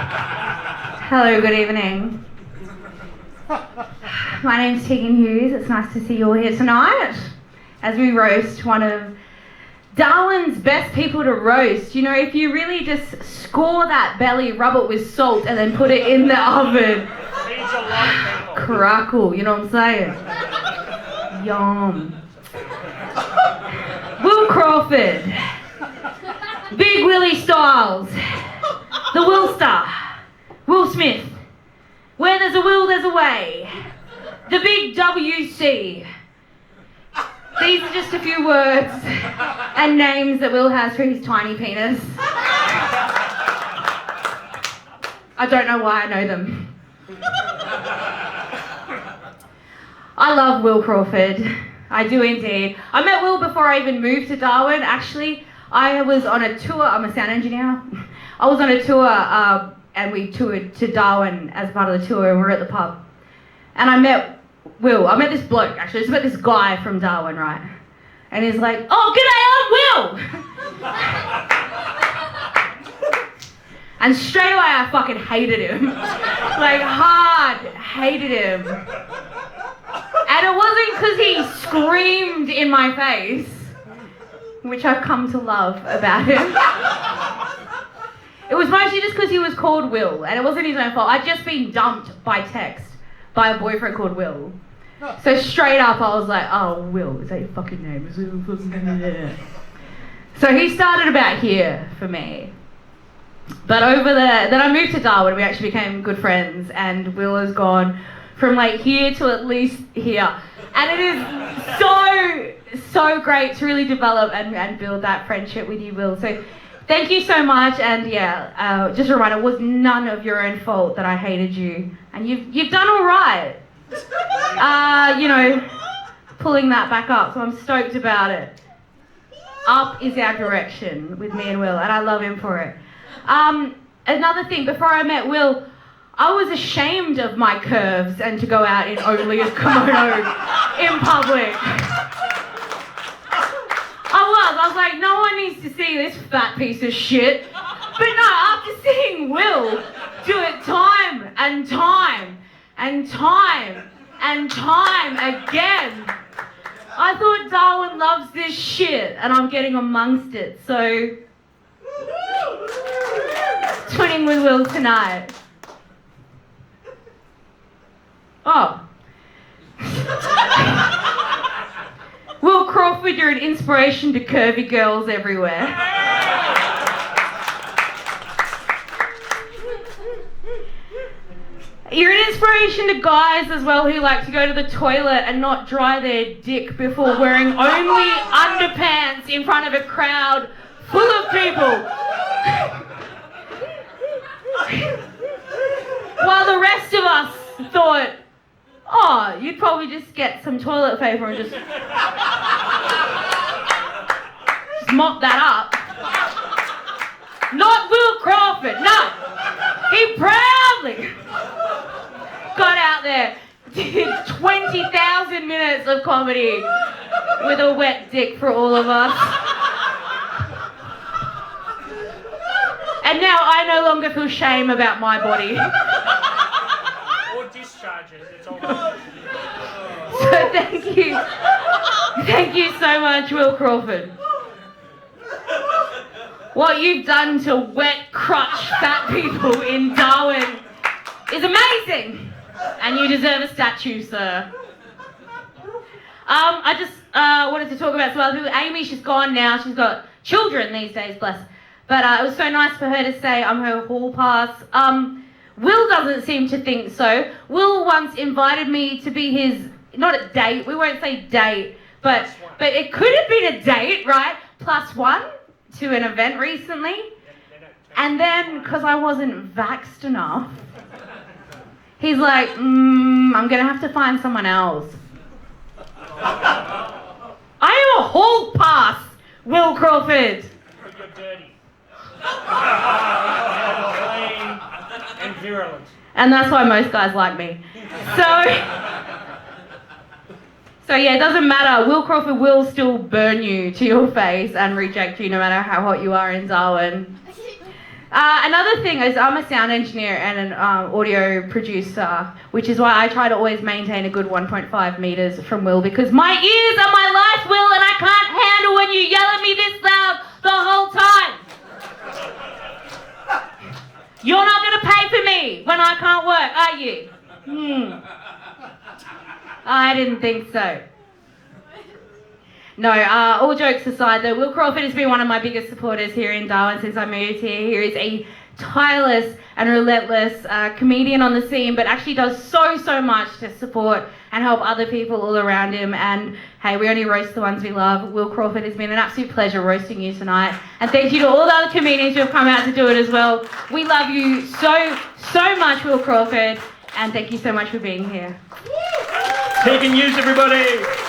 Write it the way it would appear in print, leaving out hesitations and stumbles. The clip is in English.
Hello, good evening. My name's Teghan Hughes. It's nice to see you all here tonight as we roast one of Darwin's best people to roast. You know, if you really just score that belly, rub it with salt, and then put it in the oven. Needs a lot of people. Crackle, you know what I'm saying? Yum. Will Crawford. Big Willie Styles. The Will Star. Will Smith. Where there's a will, there's a way. The big WC. These are just a few words and names that Will has for his tiny penis. I don't know why I know them. I love Will Crawford. I do indeed. I met Will before I even moved to Darwin. Actually, I was on a tour. I'm a sound engineer. I was on a tour and we toured to Darwin as part of the tour, and we were at the pub. And I met Will. I met this bloke, actually. I met this guy from Darwin, right? And he's like, "Oh, g'day, I'm Will!" And straight away I fucking hated him. Like, hard hated him. And it wasn't because he screamed in my face, which I've come to love about him. It was mostly just because he was called Will, and it wasn't his own fault. I'd just been dumped by text by a boyfriend called Will. So straight up I was like, "Oh, Will, is that your fucking name? Is that your fucking name?" So he started about here for me. But then I moved to Darwin, we actually became good friends, and Will has gone from like here to at least here. And it is so great to really develop and build that friendship with you, Will. So thank you so much, and yeah, just a reminder, it was none of your own fault that I hated you, and you've done all right. You know, pulling that back up, so I'm stoked about it. Up is our direction with me and Will, and I love him for it. Another thing, before I met Will, I was ashamed of my curves and to go out in only a kimono in public. I was like, no one needs to see this fat piece of shit. But no, after seeing Will do it time and time and time and time again, I thought Darwin loves this shit and I'm getting amongst it. So, twinning with Will tonight. Oh. Will Crawford, you're an inspiration to curvy girls everywhere. You're an inspiration to guys as well who like to go to the toilet and not dry their dick before wearing only underpants in front of a crowd full of people. While the rest of us thought, oh, you'd probably just get some toilet paper and just mop that up. Not Will Crawford, no. He proudly got out there, did 20,000 minutes of comedy with a wet dick for all of us. And now I no longer feel shame about my body. Or discharges, it's all right. So thank you. Thank you so much, Will Crawford. What you've done to wet crotch fat people in Darwin is amazing. And you deserve a statue, sir. I just wanted to talk about some other people. Amy, she's gone now. She's got children these days, bless. But it was so nice for her to say I'm her hall pass. Will doesn't seem to think so. Will once invited me to be his, not a date, we won't say date, but it could have been a date, right? +1 to an event recently. And then, because I wasn't vaxxed enough, he's like, I'm going to have to find someone else. I am a hall pass, Will Crawford. But you're dirty. Clean and virulent. And that's why most guys like me. So yeah, it doesn't matter. Will Crawford will still burn you to your face and reject you no matter how hot you are in Darwin. Another thing is I'm a sound engineer and an audio producer, which is why I try to always maintain a good 1.5 meters from Will, because my ears are my life, Will, and I can't handle when you yell at me this loud the whole time. You're not going to pay for me when I can't work, are you? I didn't think so. No, all jokes aside though, Will Crawford has been one of my biggest supporters here in Darwin since I moved here. He is a tireless and relentless comedian on the scene, but actually does so much to support and help other people all around him. And hey, we only roast the ones we love. Will Crawford, has been an absolute pleasure roasting you tonight. And thank you to all the other comedians who have come out to do it as well. We love you so much, Will Crawford, and thank you so much for being here. Teghan Hughes, everybody.